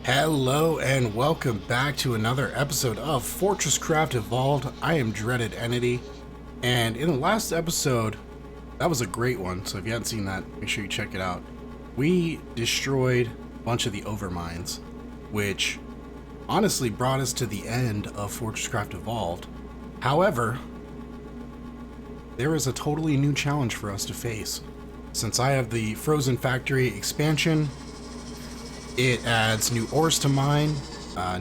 Hello and welcome back to another episode of FortressCraft Evolved. I am DreadedEntity, and in the last episode, that was a great one, so if you haven't seen that, make sure you check it out. We destroyed a bunch of the overmines, which honestly brought us to the end of FortressCraft Evolved. However, there is a totally new challenge for us to face. Since I have the Frozen Factory expansion, it adds new ores to mine,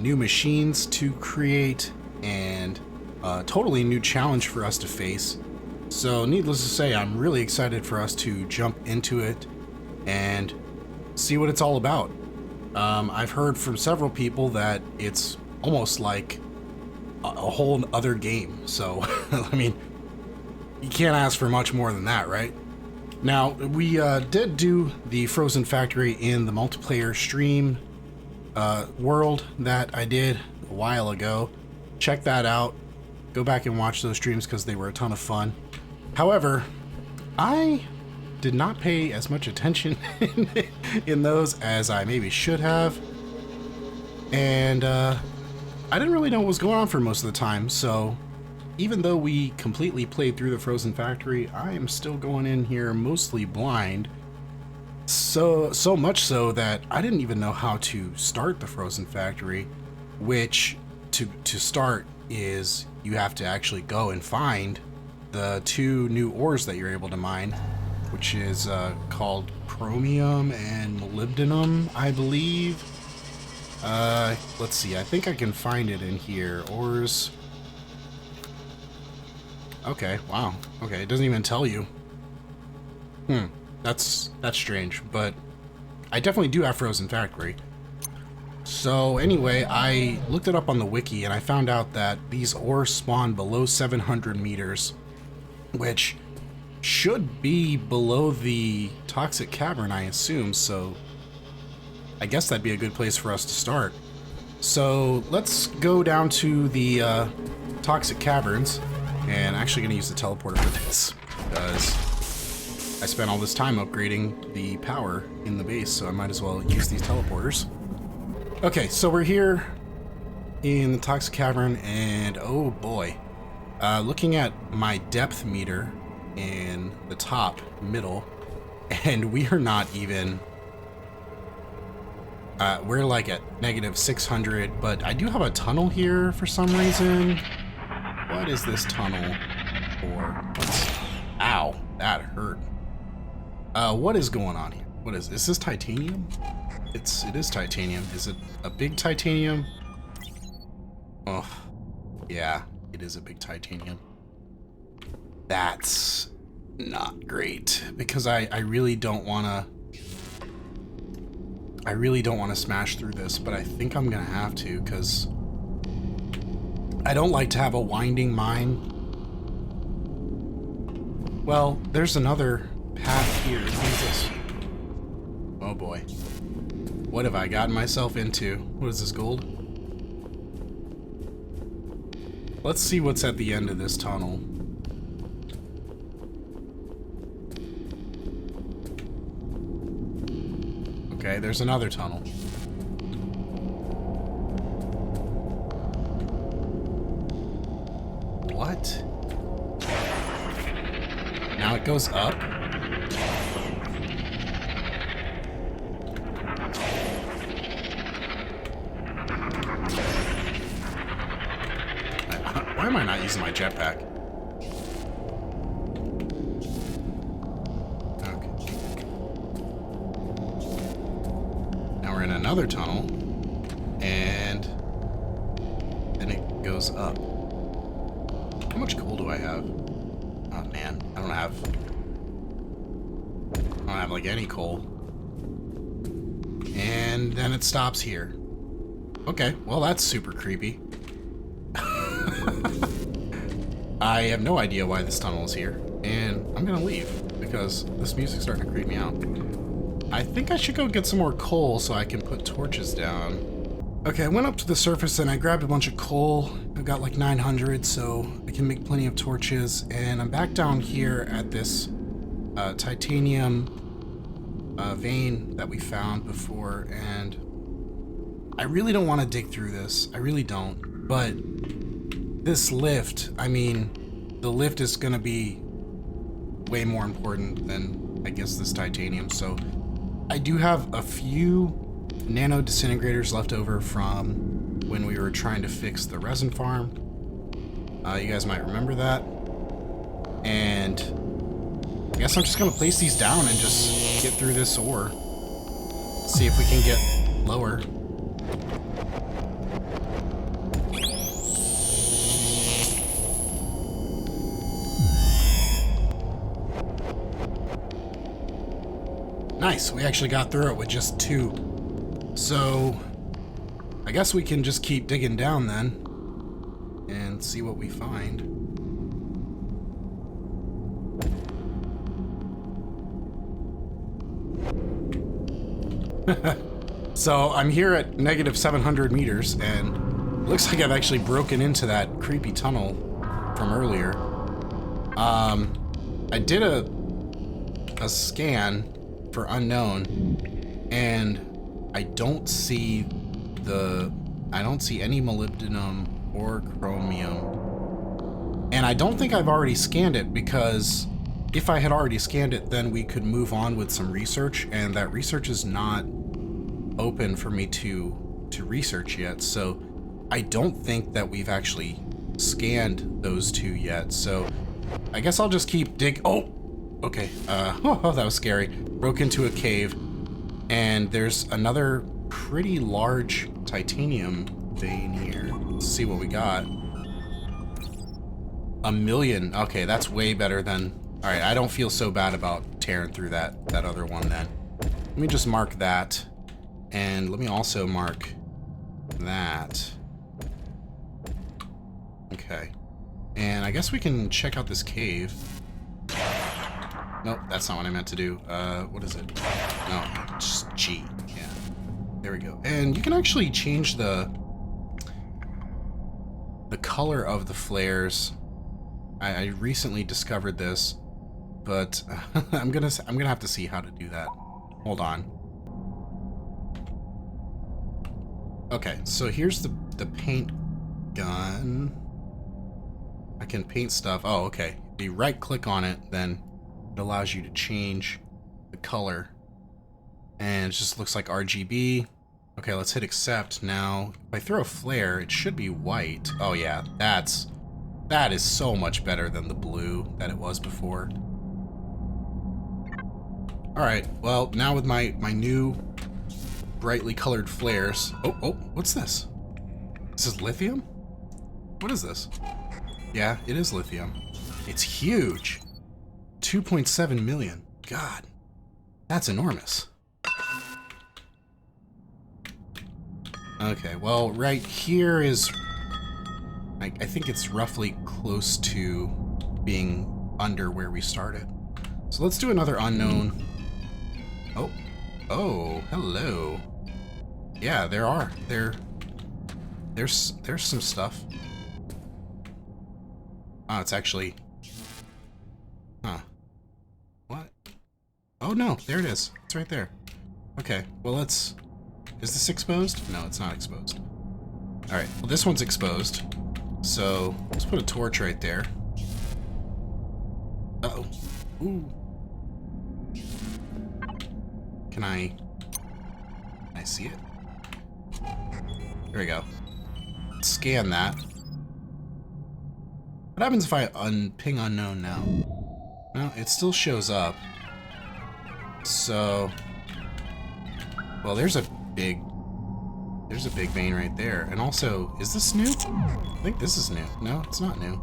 new machines to create, and a totally new challenge for us to face. So needless to say, I'm really excited for us to jump into it and see what it's all about. I've heard from several people that it's almost like a whole other game. So, I mean, you can't ask for much more than that, right? Now, we did do the Frozen Factory in the multiplayer stream world that I did a while ago. Check that out. Go back and watch those streams because they were a ton of fun. However, I did not pay as much attention in those as I maybe should have. And I didn't really know what was going on for most of the time, so even though we completely played through the Frozen Factory, I am still going in here mostly blind. So much so that I didn't even know how to start the Frozen Factory, which to start is you have to actually go and find the 2 new ores that you're able to mine, which is called chromium and molybdenum, I believe. Let's see, I think I can find it in here. Ores. Okay, wow. Okay, it doesn't even tell you. That's strange, but I definitely do have Frozen Factory. So anyway, I looked it up on the wiki and I found out that these ores spawn below 700 meters, which should be below the toxic cavern, I assume, so I guess that'd be a good place for us to start. So let's go down to the toxic caverns. And I'm actually going to use the teleporter for this, because I spent all this time upgrading the power in the base, so I might as well use these teleporters. Okay, so we're here in the Toxic Cavern, and oh boy. Looking at my depth meter in the top middle, and we are not even... we're like at -600, but I do have a tunnel here for some reason. What is this tunnel for? Ow, that hurt. What is going on here? What is this titanium? It is titanium. Is it a big titanium? Oh, yeah, it is a big titanium. That's not great, because I really don't want to smash through this, but I think I'm gonna have to, because I don't like to have a winding mine. Well, there's another path here. What is this? Oh boy. What have I gotten myself into? What is this, gold? Let's see what's at the end of this tunnel. Okay, there's another tunnel. What? Now it goes up? Why am I not using my jetpack? Okay. Now we're in another tunnel, and then it goes up. How much coal do I have? Oh man, I don't have like any coal. And then it stops here. Okay, well that's super creepy. I have no idea why this tunnel is here, and I'm gonna leave because this music's starting to creep me out. I think I should go get some more coal so I can put torches down. Okay, I went up to the surface and I grabbed a bunch of coal. I got like 900, so I can make plenty of torches. And I'm back down here at this titanium vein that we found before, and I really don't want to dig through this. I really don't. But this lift, I mean, the lift is going to be way more important than, I guess, this titanium. So I do have a few nano disintegrators left over from when we were trying to fix the resin farm. You guys might remember that. And I guess I'm just going to place these down and just get through this ore. See if we can get lower. Nice, we actually got through it with just 2. So I guess we can just keep digging down then and see what we find. So I'm here at negative 700 meters, and it looks like I've actually broken into that creepy tunnel from earlier. I did a scan for unknown, and I don't see any molybdenum or chromium. And I don't think I've already scanned it, because if I had already scanned it, then we could move on with some research, and that research is not open for me to research yet. So I don't think that we've actually scanned those 2 yet. So I guess I'll just keep oh, okay. Oh, that was scary. Broke into a cave, and there's another pretty large titanium vein here. Let's see what we got. 1 million. Okay, that's way better than... All right, I don't feel so bad about tearing through that other one then. Let me just mark that, and let me also mark that. Okay, and I guess we can check out this cave. Nope, that's not what I meant to do. What is it? No, just G. Yeah, there we go. And you can actually change the color of the flares. I recently discovered this, but I'm gonna have to see how to do that. Hold on. Okay, so here's the paint gun. I can paint stuff. Oh, okay. If you right click on it, then it allows you to change the color, and it just looks like RGB. Okay, let's hit accept. Now if I throw a flare, it should be white. Oh yeah, that is so much better than the blue that it was before. Alright, well, now with my new brightly colored flares... Oh, what's this? This is lithium? What is this? Yeah, it is lithium. It's huge. 2.7 million. God, that's enormous. Okay, well, right here is... I think it's roughly close to being under where we started. So let's do another unknown. Oh, hello. Yeah, there's some stuff. Oh, it's actually... Huh. What? Oh no, there it is. It's right there. Okay, well let's... Is this exposed? No, it's not exposed. Alright, well this one's exposed. So, let's put a torch right there. Uh-oh. Ooh. Can I see it? There we go. Let's scan that. What happens if I ping unknown now? No, it still shows up. So, well, there's a big vein right there. And also, is this new? I think this is new. No, it's not new.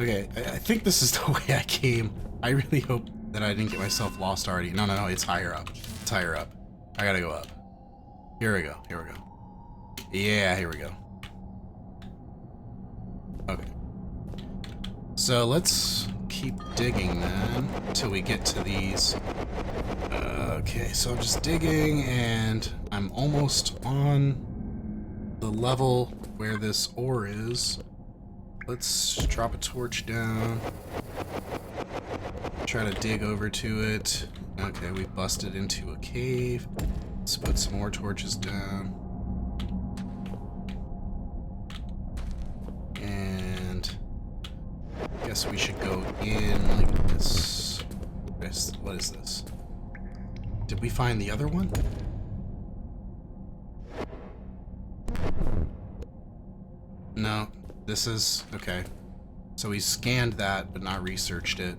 Okay, I think this is the way I came. I really hope that I didn't get myself lost already. No, it's higher up. It's higher up. I gotta go up. Here we go. Yeah, here we go. Okay. So let's keep digging then until we get to these. Okay, so I'm just digging, and I'm almost on the level where this ore is. let's drop a torch down. Try to dig over to it. Okay, we busted into a cave. Let's put some more torches down. And I guess we should go in like this. What is this? Did we find the other one? No, this is okay. So we scanned that, but not researched it.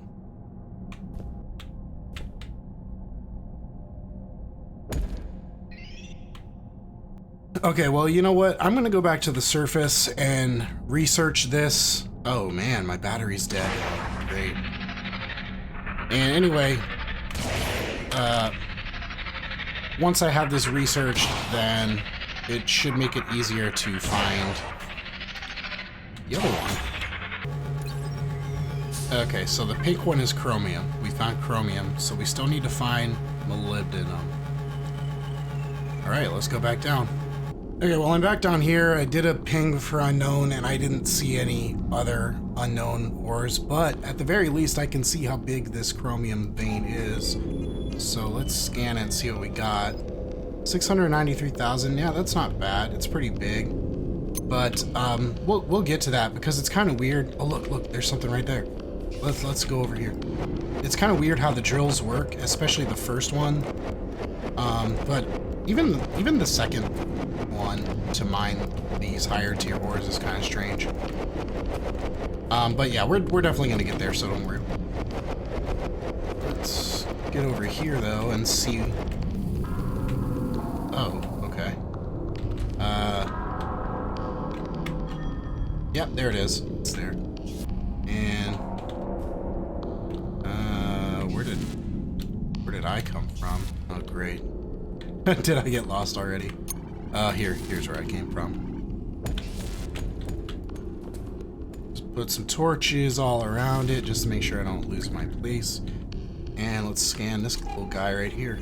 Okay, well, you know what? I'm gonna go back to the surface and research this. Oh man, my battery's dead. Great. And anyway, once I have this researched, then it should make it easier to find the other one. Okay, so the pink one is chromium. We found chromium, so we still need to find molybdenum. Alright, let's go back down. Okay, well, I'm back down here. I did a ping for unknown, and I didn't see any other unknown ores, but at the very least, I can see how big this chromium vein is. So let's scan it and see what we got. 693,000. Yeah, that's not bad. It's pretty big. But we'll get to that because it's kind of weird. Oh, look, there's something right there. Let's go over here. It's kind of weird how the drills work, especially the first one. But even the second one to mine these higher tier ores is kind of strange. But yeah, we're definitely gonna get there, so don't worry. Let's get over here though and see. Oh, okay. Yep, there it is. It's there. And where did I come from? Oh, great. Did I get lost already? Here's where I came from. Just put some torches all around it just to make sure I don't lose my place. And let's scan this little guy right here.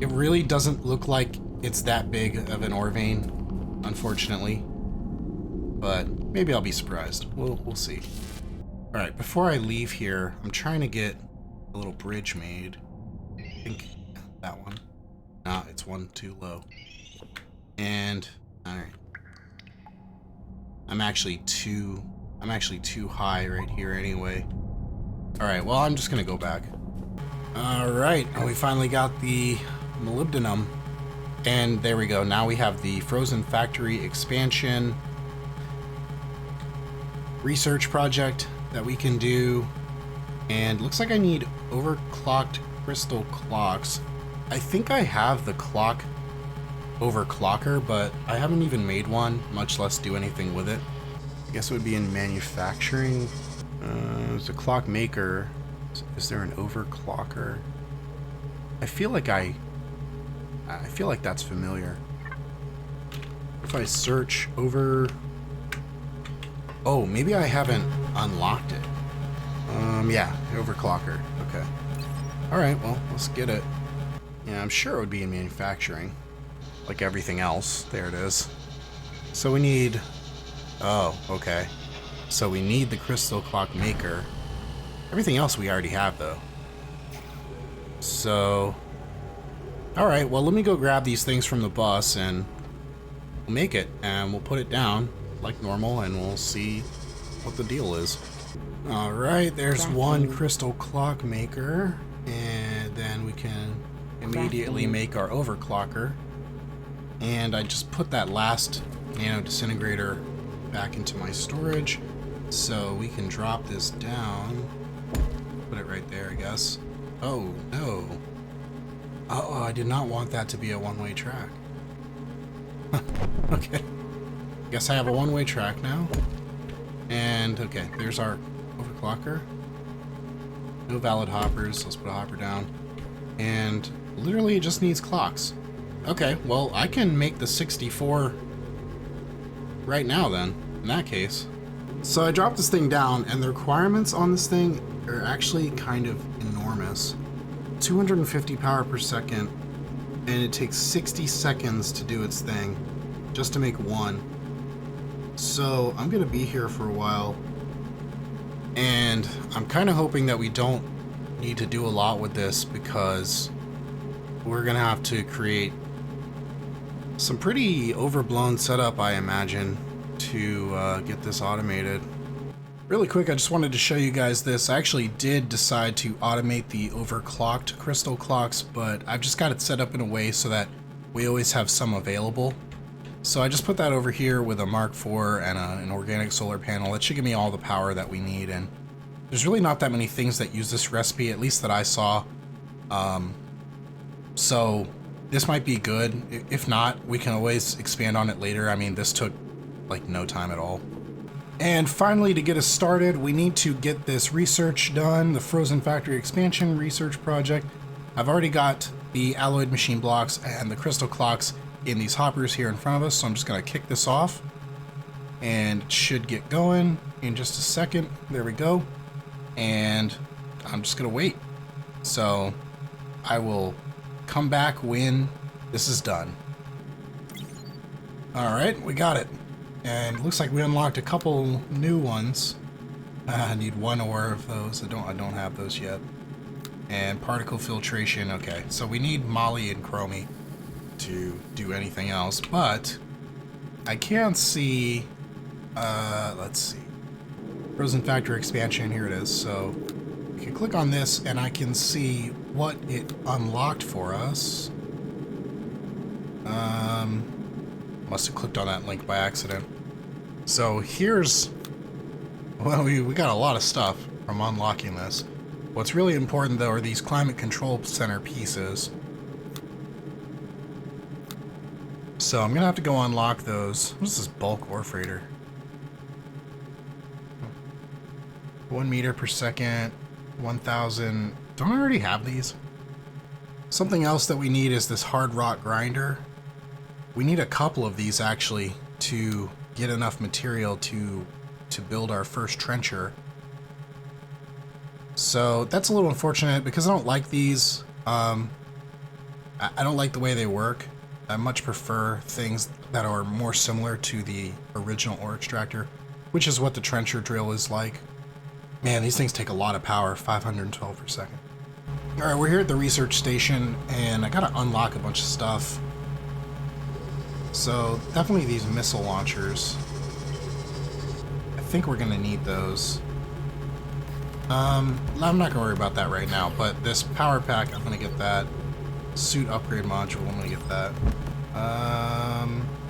It really doesn't look like it's that big of an ore vein, unfortunately. But maybe I'll be surprised. We'll see. Alright, before I leave here, I'm trying to get a little bridge made. I think that one. Nah, it's one too low. And alright. I'm actually too high right here anyway. Alright, well, I'm just gonna go back. Alright, we finally got the molybdenum. And there we go. Now we have the frozen factory expansion research project that we can do. And looks like I need overclocked crystal clocks. I think I have the clock overclocker, but I haven't even made one, much less do anything with it. I guess it would be in manufacturing. There's a clock maker. Is there an overclocker? I feel like that's familiar. If I search over... Oh, maybe I haven't unlocked it. Yeah, overclocker. Okay. Alright, well, let's get it. Yeah, I'm sure it would be in manufacturing. Like everything else. There it is. So we need... Oh, okay. So we need the crystal clock maker. Everything else we already have, though. So... Alright, well, let me go grab these things from the bus and we'll make it. And we'll put it down like normal and we'll see what the deal is. Alright, there's one crystal clock maker. And then we can immediately make our overclocker. And I just put that last nano disintegrator back into my storage. So we can drop this down. Put it right there, I guess. Oh, no. Oh, I did not want that to be a one-way track. Okay. Guess I have a one-way track now. And, okay, there's our overclocker. No valid hoppers. Let's put a hopper down. And literally it just needs clocks. Okay, well, I can make the 64 right now then, in that case. So I dropped this thing down, and the requirements on this thing are actually kind of enormous. 250 power per second, and it takes 60 seconds to do its thing, just to make one. So I'm gonna be here for a while, and I'm kind of hoping that we don't need to do a lot with this because we're gonna have to create some pretty overblown setup, I imagine, to get this automated. Really quick, I just wanted to show you guys this. I actually did decide to automate the overclocked crystal clocks, but I've just got it set up in a way so that we always have some available. So I just put that over here with a Mark IV and an organic solar panel. That should give me all the power that we need, and there's really not that many things that use this recipe, at least that I saw. So this might be good. If not, we can always expand on it later. I mean, this took like no time at all. And finally, to get us started, we need to get this research done, the Frozen Factory Expansion Research Project. I've already got the alloyed machine blocks and the crystal clocks in these hoppers here in front of us, so I'm just going to kick this off, and it should get going in just a second. There we go. And I'm just going to wait. So I will come back when this is done. Alright, we got it. And it looks like we unlocked a couple new ones. I need one ore of those. I don't have those yet. And particle filtration. Okay, so we need Molly and Chromie to do anything else, but I can see, let's see, Frozen Factory Expansion, here it is. So we can click on this and I can see what it unlocked for us. Must have clicked on that link by accident. So here's, well, we got a lot of stuff from unlocking this. What's really important though are these climate control center pieces. So I'm gonna have to go unlock those. What is this bulk ore freighter? 1 meter per second, 1,000. Don't I already have these? Something else that we need is this hard rock grinder. We need a couple of these actually to get enough material to build our first trencher. So that's a little unfortunate because I don't like these. I don't like the way they work. I much prefer things that are more similar to the original ore extractor, which is what the trencher drill is like. Man, these things take a lot of power, 512 per second. Alright, we're here at the research station, and I gotta unlock a bunch of stuff. So, definitely these missile launchers. I think we're gonna need those. I'm not gonna worry about that right now, but this power pack, I'm gonna get that. Suit upgrade module, I'm gonna get that.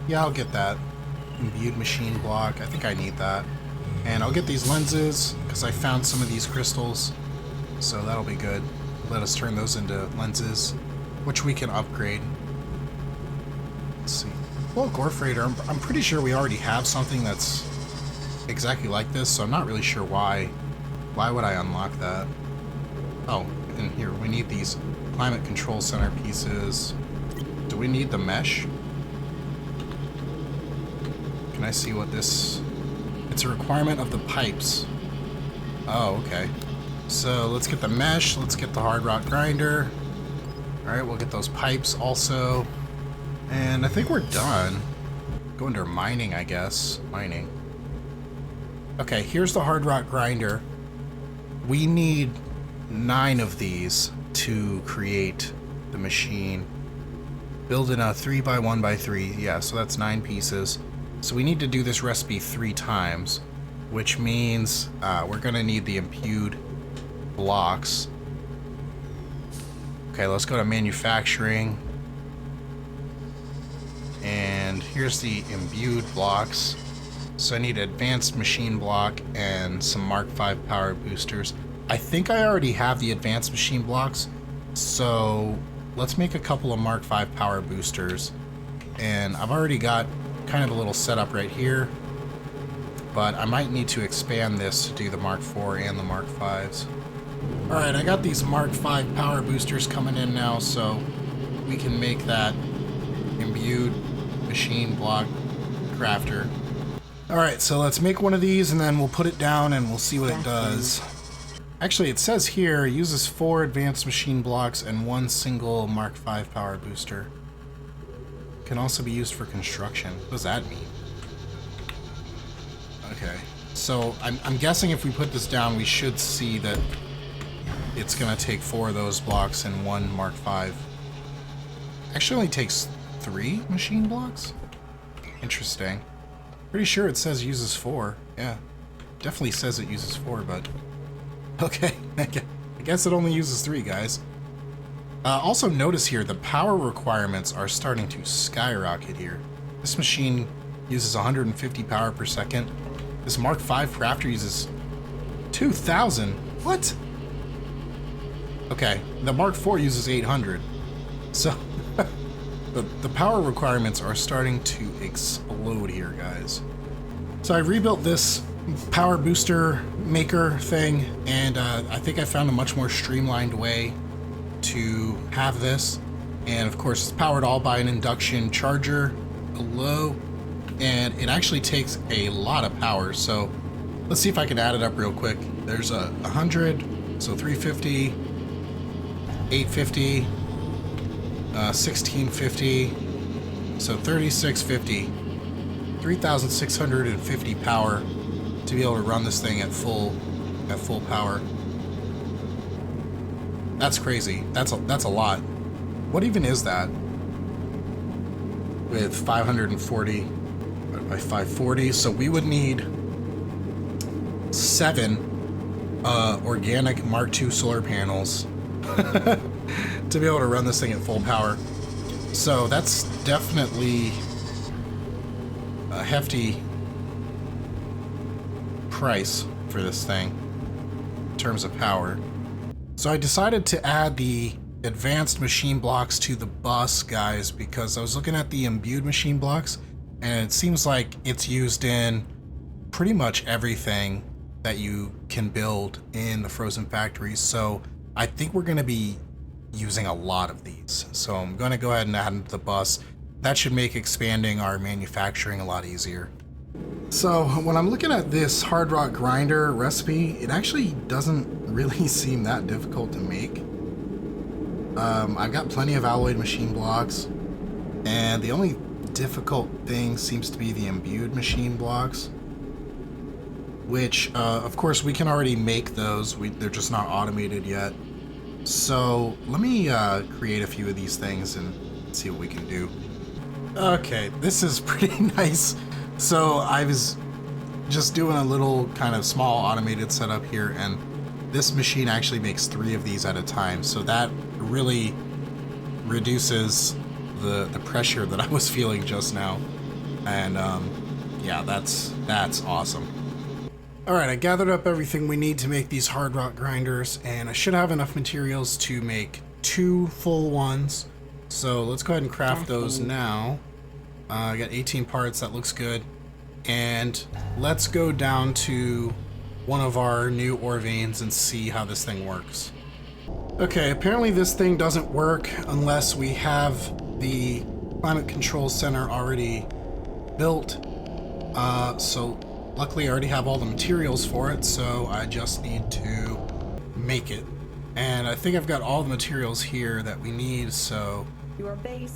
Yeah, I'll get that. Imbued machine block, I think I need that. And I'll get these lenses, because I found some of these crystals, so that'll be good. Let us turn those into lenses, which we can upgrade. Let's see. Well, ore freighter, I'm pretty sure we already have something that's exactly like this, so I'm not really sure why. Why would I unlock that? Oh, and here, we need these climate control center pieces. Do we need the mesh? Can I see what this... It's a requirement of the pipes. Oh, okay. So let's get the mesh, let's get the hard rock grinder. Alright, we'll get those pipes also. And I think we're done. Go under mining, I guess. Mining. Okay, here's the hard rock grinder. We need 9 of these to create the machine. Build in a 3x1x3. Yeah, so that's 9 pieces. So we need to do this recipe 3 times, which means we're gonna need the imbued blocks. Okay, let's go to manufacturing. And here's the imbued blocks. So I need advanced machine block and some Mark V power boosters. I think I already have the advanced machine blocks, so let's make a couple of Mark V power boosters. And I've already got kind of a little setup right here, but I might need to expand this to do the Mark IV and the Mark Vs. Alright, I got these Mark V power boosters coming in now, so we can make that imbued machine block crafter. Alright, so let's make one of these and then we'll put it down and we'll see what it does. Actually, it says here, uses 4 advanced machine blocks and 1 single Mark V power booster. Can also be used for construction. What does that mean? Okay, so I'm guessing if we put this down, we should see that it's gonna take 4 of those blocks and 1 Mark V. Actually only takes 3 machine blocks? Interesting. Pretty sure it says uses 4. Yeah, definitely says it uses 4, but... Okay, I guess it only uses 3, guys. Also notice here, the power requirements are starting to skyrocket here. This machine uses 150 power per second. This Mark V crafter uses 2,000. What? Okay, the Mark IV uses 800. So, the power requirements are starting to explode here, guys. So I rebuilt this power booster maker thing, and I think I found a much more streamlined way to have this. And of course, it's powered all by an induction charger below, and it actually takes a lot of power. So let's see if I can add it up real quick. There's 100, so 350, 850, 1650, so 3650, 3,650 power to be able to run this thing at full power. That's crazy. That's a lot. What even is that? With 540 by 540, so we would need 7 organic Mark II solar panels to be able to run this thing at full power. So that's definitely a hefty price for this thing in terms of power. So I decided to add the advanced machine blocks to the bus, guys, because I was looking at the imbued machine blocks, and it seems like it's used in pretty much everything that you can build in the Frozen Factories. So I think we're going to be using a lot of these. So I'm going to go ahead and add them to the bus. That should make expanding our manufacturing a lot easier. So when I'm looking at this hard rock grinder recipe, it actually doesn't really seem that difficult to make. I've got plenty of alloyed machine blocks, and the only difficult thing seems to be the imbued machine blocks, which of course we can already make those. They're just not automated yet. So let me create a few of these things and see what we can do. Okay, this is pretty nice. So I was just doing a little kind of small automated setup here, and this machine actually makes 3 of these at a time. So that really reduces the pressure that I was feeling just now. And yeah, that's awesome. All right, I gathered up everything we need to make these hard rock grinders, and I should have enough materials to make 2 full ones. So let's go ahead and craft those now. I got 18 parts, that looks good. And let's go down to one of our new ore veins and see how this thing works. Okay, apparently this thing doesn't work unless we have the climate control center already built. So luckily I already have all the materials for it, so I just need to make it. And I think I've got all the materials here that we need, so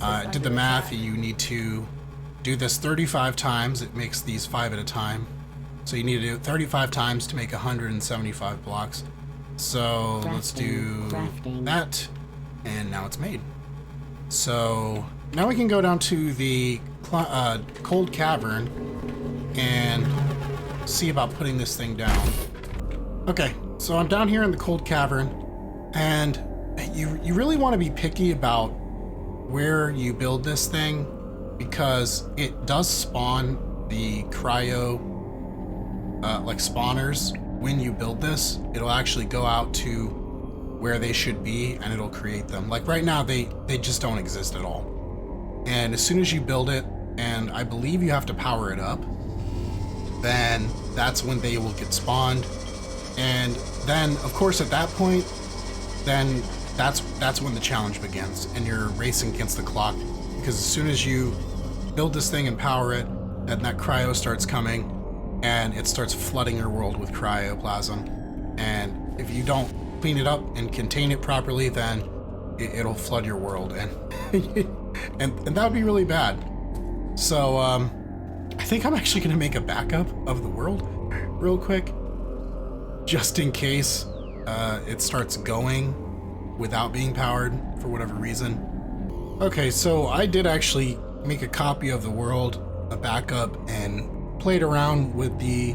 I did the math. You need to do this 35 times. It makes these 5 at a time. So you need to do it 35 times to make 175 blocks. So let's do that, and now it's made. So now we can go down to the Cold Cavern and see about putting this thing down. Okay, so I'm down here in the Cold Cavern, and you really want to be picky about where you build this thing, because it does spawn the cryo like spawners. When you build this, it'll actually go out to where they should be, and it'll create them. Like right now, they just don't exist at all. And as soon as you build it, and I believe you have to power it up, then that's when they will get spawned. And then, of course, at that point, then that's when the challenge begins, and you're racing against the clock. Because as soon as you build this thing and power it, and that cryo starts coming, and it starts flooding your world with cryoplasm. And if you don't clean it up and contain it properly, then it'll flood your world, and and that would be really bad. So I think I'm actually gonna make a backup of the world real quick, just in case it starts going without being powered for whatever reason. Okay, so I did actually make a copy of the world, a backup, and played around with the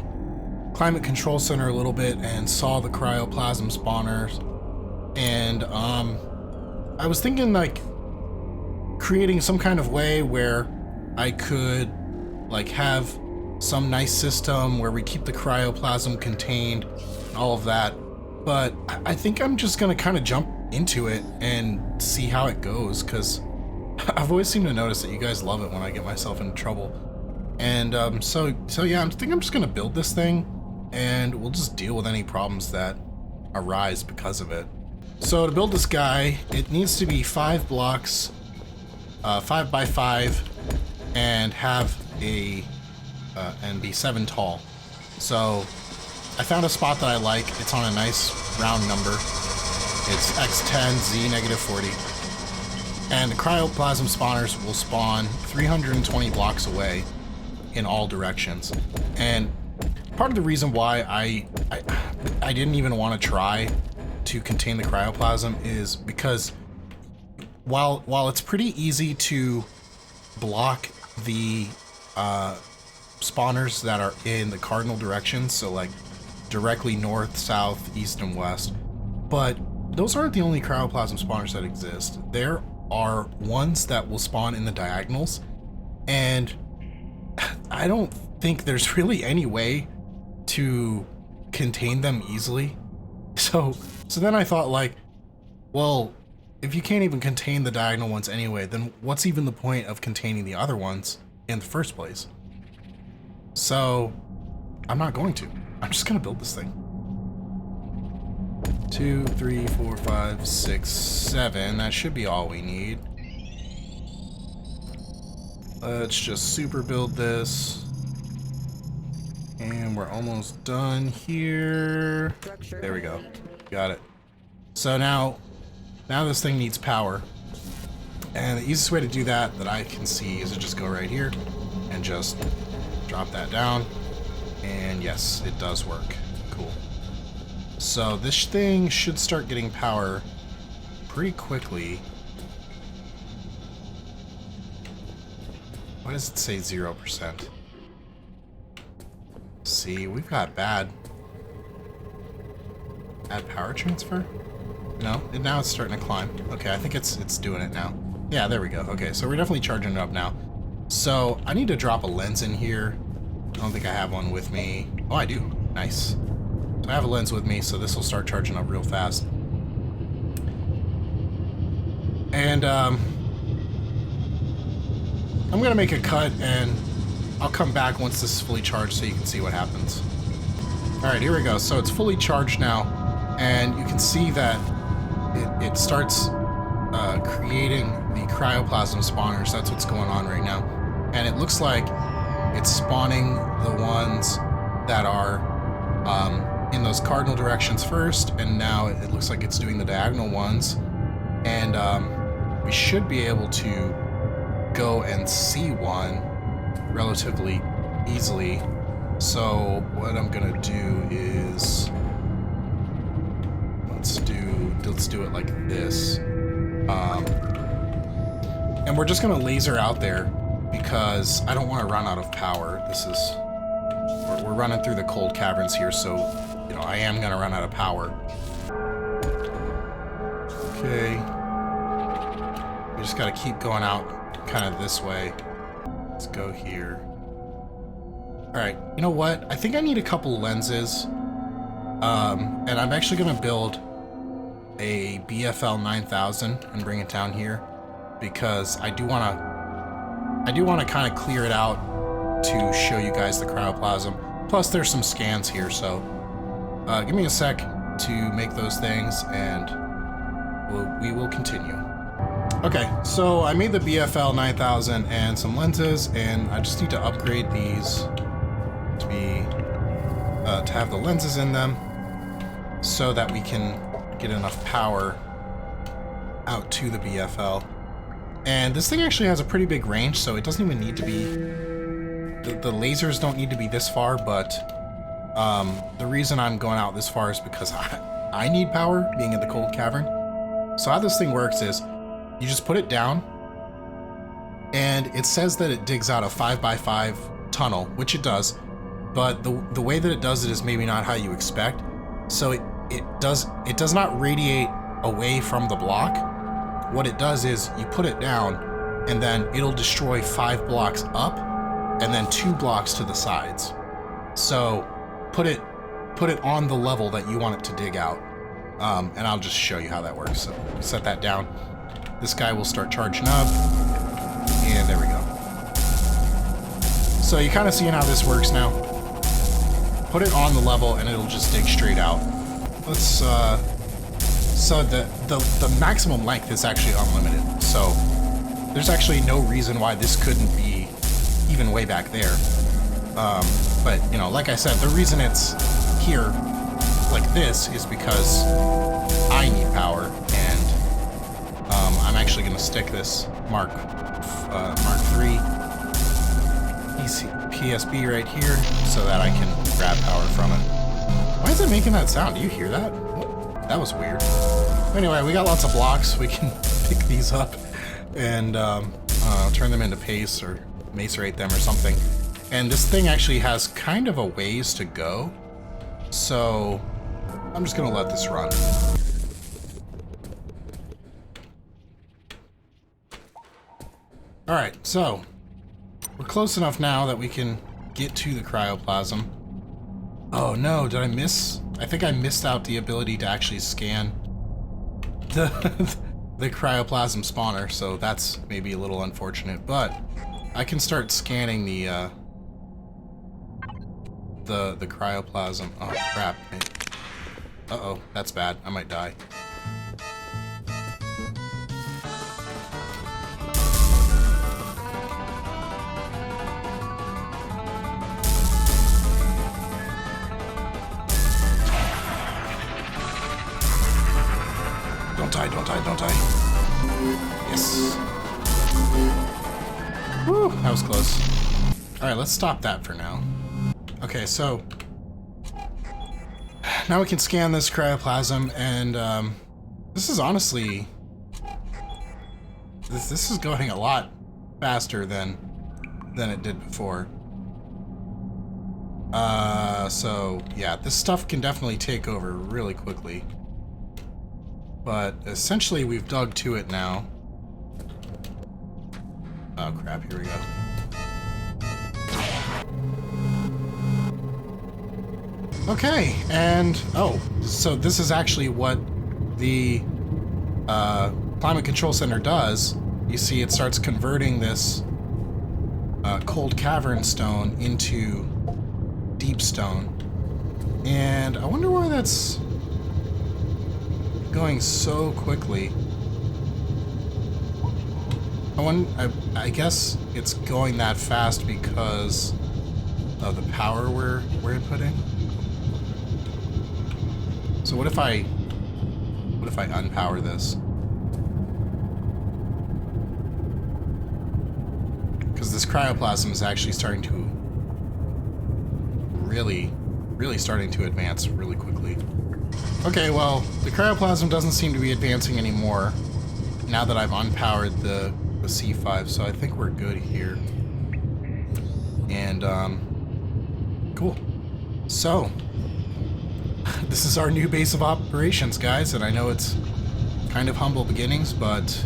climate control center a little bit and saw the cryoplasm spawners. And I was thinking like creating some kind of way where I could like have some nice system where we keep the cryoplasm contained and all of that. But I think I'm just gonna kind of jump into it and see how it goes, because I've always seemed to notice that you guys love it when I get myself into trouble. And so yeah, I think I'm just gonna build this thing and we'll just deal with any problems that arise because of it. So to build this guy, it needs to be 5 blocks, 5 by 5, and have a and be 7 tall. So I found a spot that I like. It's on a nice round number. It's X10 Z -40, and the cryoplasm spawners will spawn 320 blocks away in all directions. And part of the reason why I didn't even want to try to contain the cryoplasm is because while it's pretty easy to block the spawners that are in the cardinal directions, so like directly north, south, east, and west, but those aren't the only cryoplasm spawners that exist. There are ones that will spawn in the diagonals, and I don't think there's really any way to contain them easily. So then I thought, like, well, if you can't even contain the diagonal ones anyway, then what's even the point of containing the other ones in the first place? So I'm not going to. I'm just gonna build this thing. 2, 3, 4, 5, 6, 7. That should be all we need. Let's just super build this. And we're almost done here. There we go. Got it. So now this thing needs power. And the easiest way to do that I can see is to just go right here and just drop that down. And yes, it does work. Cool. So this thing should start getting power pretty quickly. Why does it say 0%? See, we've got bad power transfer? No, now it's starting to climb. Okay, I think it's doing it now. Yeah, there we go. Okay, so we're definitely charging it up now. So I need to drop a lens in here. I don't think I have one with me. Oh, I do. Nice. So I have a lens with me, so this will start charging up real fast. And I'm gonna make a cut, and I'll come back once this is fully charged so you can see what happens. Alright, here we go. So it's fully charged now, and you can see that it starts creating the cryoplasm spawners. That's what's going on right now. And it looks like it's spawning the ones that are in those cardinal directions first, and now it looks like it's doing the diagonal ones. And we should be able to go and see one relatively easily. So what I'm gonna do is let's do it like this, and we're just gonna laser out there because I don't want to run out of power. We're running through the cold caverns here, so you know I am gonna run out of power. Okay, we just gotta keep going out kind of this way. Let's go here. Alright, you know what? I think I need a couple lenses. And I'm actually going to build a BFL 9000 and bring it down here because I do want to kind of clear it out to show you guys the cryoplasm. Plus there's some scans here, so give me a sec to make those things and we will continue. Okay, so I made the BFL 9000 and some lenses, and I just need to upgrade these to be to have the lenses in them so that we can get enough power out to the BFL. And this thing actually has a pretty big range, so it doesn't even need to be the lasers don't need to be this far, but the reason I'm going out this far is because I need power, being in the Cold Cavern. So how this thing works is, you just put it down, and it says that it digs out a 5x5 tunnel, which it does, but the way that it does it is maybe not how you expect. So it does not radiate away from the block. What it does is you put it down, and then it'll destroy 5 blocks up, and then 2 blocks to the sides. So put it on the level that you want it to dig out, and I'll just show you how that works. So set that down. This guy will start charging up, and there we go. So you kind of seeing how this works now. Put it on the level, and it'll just dig straight out. Let's so the maximum length is actually unlimited. So there's actually no reason why this couldn't be even way back there. But you know, like I said, the reason it's here like this is because I need power, and I'm actually going to stick this Mark III PSB right here so that I can grab power from it. Why is it making that sound? Do you hear that? That was weird. Anyway, we got lots of blocks. We can pick these up and turn them into paste or macerate them or something. And this thing actually has kind of a ways to go. So I'm just gonna let this run. Alright, so we're close enough now that we can get to the cryoplasm. Oh no, did I miss? I think I missed out the ability to actually scan the cryoplasm spawner, so that's maybe a little unfortunate, but I can start scanning the cryoplasm. Oh crap. Uh-oh, that's bad. I might die. Don't die, don't die, don't die. Yes. Whew, that was close. Alright, let's stop that for now. Okay, so now we can scan this cryoplasm, and this is honestly, this is going a lot faster than it did before. So yeah, this stuff can definitely take over really quickly. But essentially we've dug to it now. Oh crap, here we go. Okay, and oh, so this is actually what the Climate Control Center does. You see it starts converting this Cold Cavern stone into deep stone. And I wonder why that's going so quickly. I guess it's going that fast because of the power we're inputting. So what if I unpower this? Because this cryoplasm is actually starting to really starting to advance really quickly. Okay, well, the cryoplasm doesn't seem to be advancing anymore now that I've unpowered the C5, so I think we're good here. And cool. So this is our new base of operations, guys, and I know it's kind of humble beginnings, but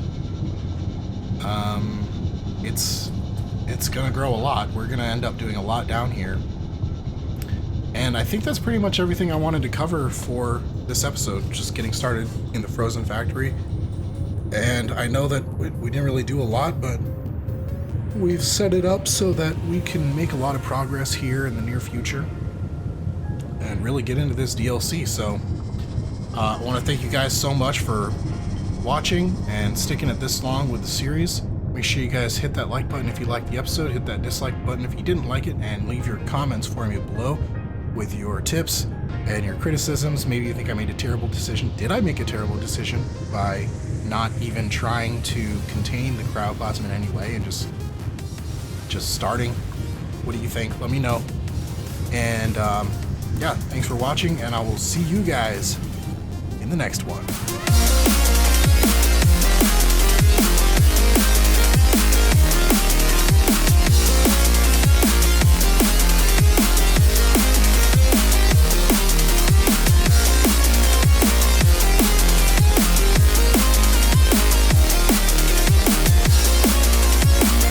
it's gonna grow a lot. We're gonna end up doing a lot down here. And I think that's pretty much everything I wanted to cover for this episode, just getting started in the Frozen Factory. And I know that we didn't really do a lot, but we've set it up so that we can make a lot of progress here in the near future and really get into this DLC. So I want to thank you guys so much for watching and sticking it this long with the series. Make sure you guys hit that like button if you liked the episode, hit that dislike button if you didn't like it, and leave your comments for me below with your tips and your criticisms. Maybe you think I made a terrible decision. Did I make a terrible decision by not even trying to contain the cryoplasm in any way and just starting What do you think? Let me know. And yeah, thanks for watching, and I will see you guys in the next one.